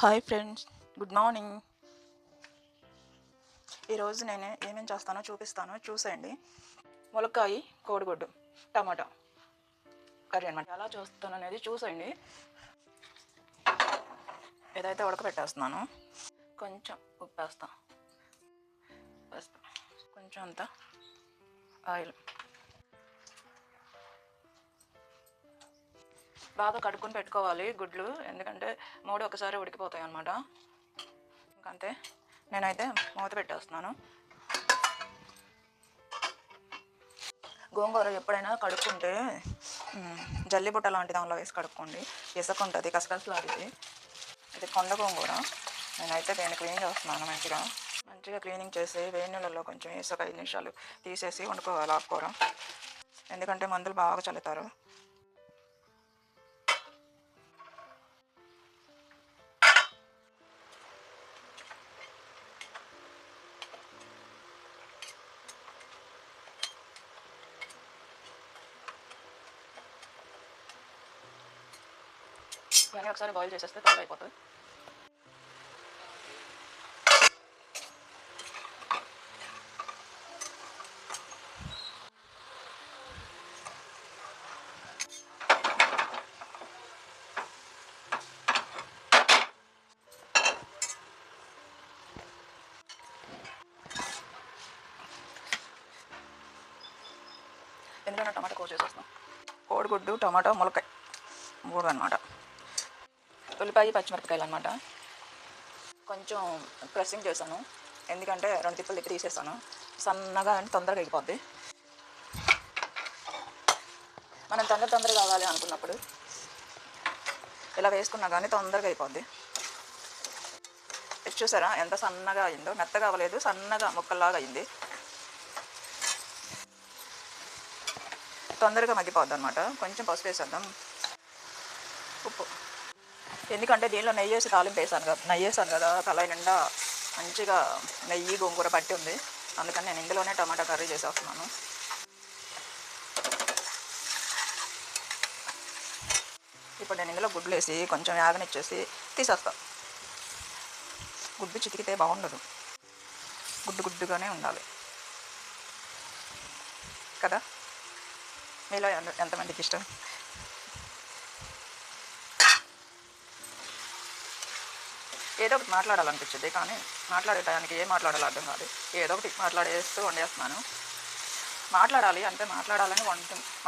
Hi friends, good morning. ఈరోజు నేను ఏమేమి చేస్తానో చూపిస్తాను, చూసేయండి. ములక్కాయ, కోడిగుడ్డు, టమాటా కర్రీ అనమాట. ఎలా చేస్తాను అనేది చూసేయండి. ఏదైతే ఉడకబెట్టేస్తున్నాను. కొంచెం ఉప్పు వేస్తాను, కొంచెం అంతా ఆయిల్. బాగా కడుక్కొని పెట్టుకోవాలి గుడ్లు, ఎందుకంటే మూడు ఒకసారి ఉడికిపోతాయి అన్నమాట. ఇంకంతే, నేనైతే మూత పెట్టేస్తున్నాను. గోంగూర ఎప్పుడైనా కడుక్కుంటే జల్లిబుట్ట లాంటి దానిలో వేసి కడుక్కోండి. ఇసుక ఉంటుంది, కసకసలాడిది. ఇది కొండ గోంగూర. నేనైతే దీన్ని క్లీన్ చేస్తున్నాను. మంచిగా క్లీనింగ్ చేసి వేడి నీళ్ళలో కొంచెం వేసి ఒక 5 నిమిషాలు తీసేసి వండుకోవాలి ఆకుకూర, ఎందుకంటే మందులు బాగా చల్లుతారు. ఇవన్నీ ఒకసారి బాయిల్ చేసేస్తే త్వరగా అయిపోతుంది. ఎందుకంటే టమాటా కూర చేసేస్తాం. కోడిగుడ్డు, టమాటా, ములక్కాయ 3 అనమాట. ఉల్లిపాయ, పచ్చిమిరపకాయలు అనమాట. కొంచెం ప్రెస్సింగ్ చేశాను, ఎందుకంటే 2 తిప్పులు తిప్పి తీసేస్తాను. సన్నగా అంటే తొందరగా అయిపోద్ది. మనం తొందరగా కావాలి అనుకున్నప్పుడు ఇలా వేసుకున్నా కానీ తొందరగా అయిపోద్ది. చూసారా ఎంత సన్నగా అయిందో? మెత్తగా అవ్వలేదు, సన్నగా ముక్కల్లాగా అయింది. తొందరగా మగ్గిపోద్ది అనమాట. కొంచెం పసుపు వేసేద్దాం, ఉప్పు. ఎందుకంటే దీనిలో నెయ్యి వేసి తాలింపు వేసాను కదా, కళాయి నిండా మంచిగా నెయ్యి గోంగూర పట్టి ఉంది. అందుకని నేను ఇందులోనే టమాటా కర్రీ చేసేస్తున్నాను. ఇప్పుడు నేను ఇందులో గుడ్లు వేసి కొంచెం యాగనిచ్చేసి తీసేస్తాను. గుడ్డు చితికితే బాగుండదు, గుడ్డుగానే ఉండాలి కదా. మీలో ఎంతమందికి ఇష్టం? ఏదో ఒకటి మాట్లాడాలనిపించింది, కానీ మాట్లాడే టయానికి ఏం మాట్లాడాలో అర్థం కాదు. ఏదో ఒకటి మాట్లాడేస్తూ వండేస్తున్నాను. మాట్లాడాలి అంటే మాట్లాడాలని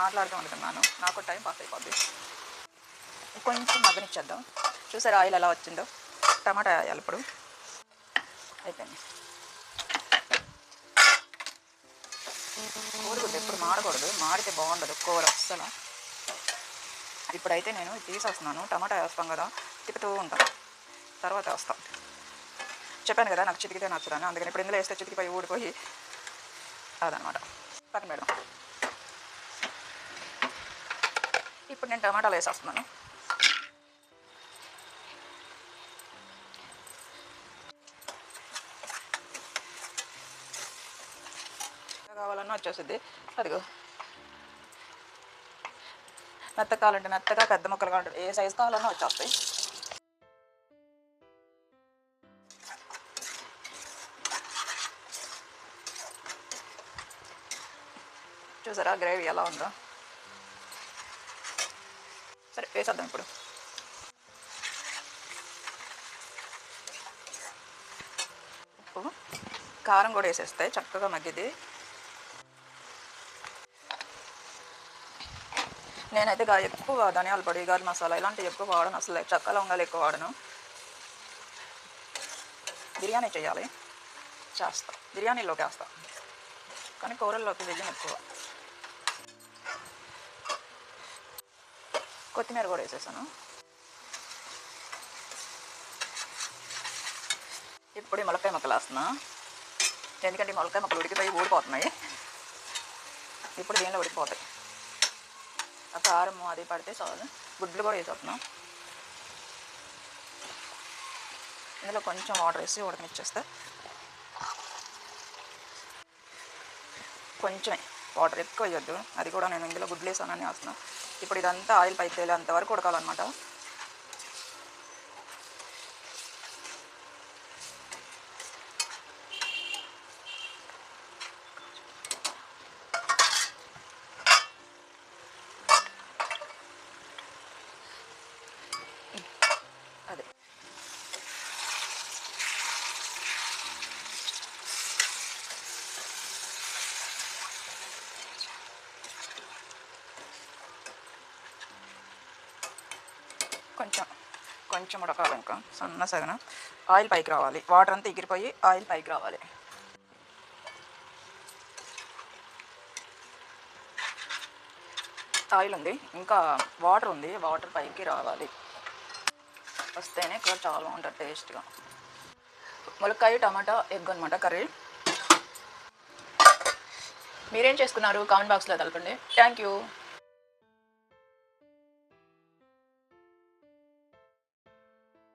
మాట్లాడుతూ వండుతున్నాను. నాకు టైం పాస్ అయిపోద్ది. కొంచెం మగ్గనిచ్చేద్దాం. చూసారా ఆయిల్ ఎలా వచ్చిందో? టమాటా వేయాలి ఇప్పుడు. అయిపోయింది. కోడిగుడ్డు ఎప్పుడు మాడకూడదు, మాడితే బాగుండదు కూర అస్సలు. ఇప్పుడైతే నేను తీసేస్తున్నాను. టమాటా వేస్తాం కదా, తిప్పుతూ ఉంటాను, తర్వాత వేస్తాం. చెప్పాను కదా నాకు చితికితే నచ్చదని, అందుకని ఇప్పుడు ఇందులో వేస్తే చితికిపోయి ఊడిపోయి అదనమాట. పక్కన పెడదాం. ఇప్పుడు నేను టమాటాలు వేసేస్తున్నాను. కావాలన్నా వచ్చేస్తుంది. అదిగో మెత్త కావాలంటే మెత్తగా, పెద్ద ముక్కలు కావాలంటే ఏ సైజు కావాలన్నా వచ్చేస్తాయి. చూసారా గ్రేవీ ఎలా ఉందో? సరే వేసేద్దాం ఇప్పుడు. ఉప్పు, కారం కూడా వేసేస్తే చక్కగా మగ్గిది. నేనైతే ఎక్కువ ధనియాల పొడి, గరం మసాలా ఇలాంటివి ఎక్కువ వాడను. అసలు చెక్క లవంగాలు ఎక్కువ వాడను. బిర్యానీ చేయాలి, చేస్తా, బిర్యానీలోకి వేస్తా, కానీ కూరల్లోకి వెయ్యం ఎక్కువ. కొత్తిమీర కూడా వేసేసాను. ఇప్పుడు ఈ ములక్కాయ ముక్కలు వేస్తున్నా, ఎందుకంటే ఈ ములక్కాయ ముక్కలు ఉడికిపోయి ఊడిపోతున్నాయి. ఇప్పుడు దీనిలో ఉడికిపోతాయి. ఆ కారం అది పడితే చాలు. గుడ్లు కూడా వేసేస్తున్నాం. ఇందులో కొంచెం వాటర్ వేసి ఉడకనిచ్చేస్తే, కొంచెమే వాటర్, ఎక్కువ వేయొద్దు. అది కూడా నేను ఇందులో గుడ్లు వేసానని వేస్తున్నాను. ఇప్పుడు ఇదంతా ఆయిల్ పైకి తేలేంత వరకు ఉడకాలన్నమాట. కొంచెం ఉడకాలి, ఇంకా సన్న సగన ఆయిల్ పైకి రావాలి, వాటర్ అంతా ఎగిరిపోయి ఆయిల్ పైకి రావాలి. ఆయిల్ ఉంది, ఇంకా వాటర్ ఉంది, వాటర్ పైకి రావాలి. వస్తేనే కూర చాలా బాగుంటుంది టేస్ట్గా. ములక్కాయ టమాటా ఎగ్ అనమాట కర్రీ. మీరేం చేసుకున్నారు కామెంట్ బాక్స్లో తెలపండి. Thank you.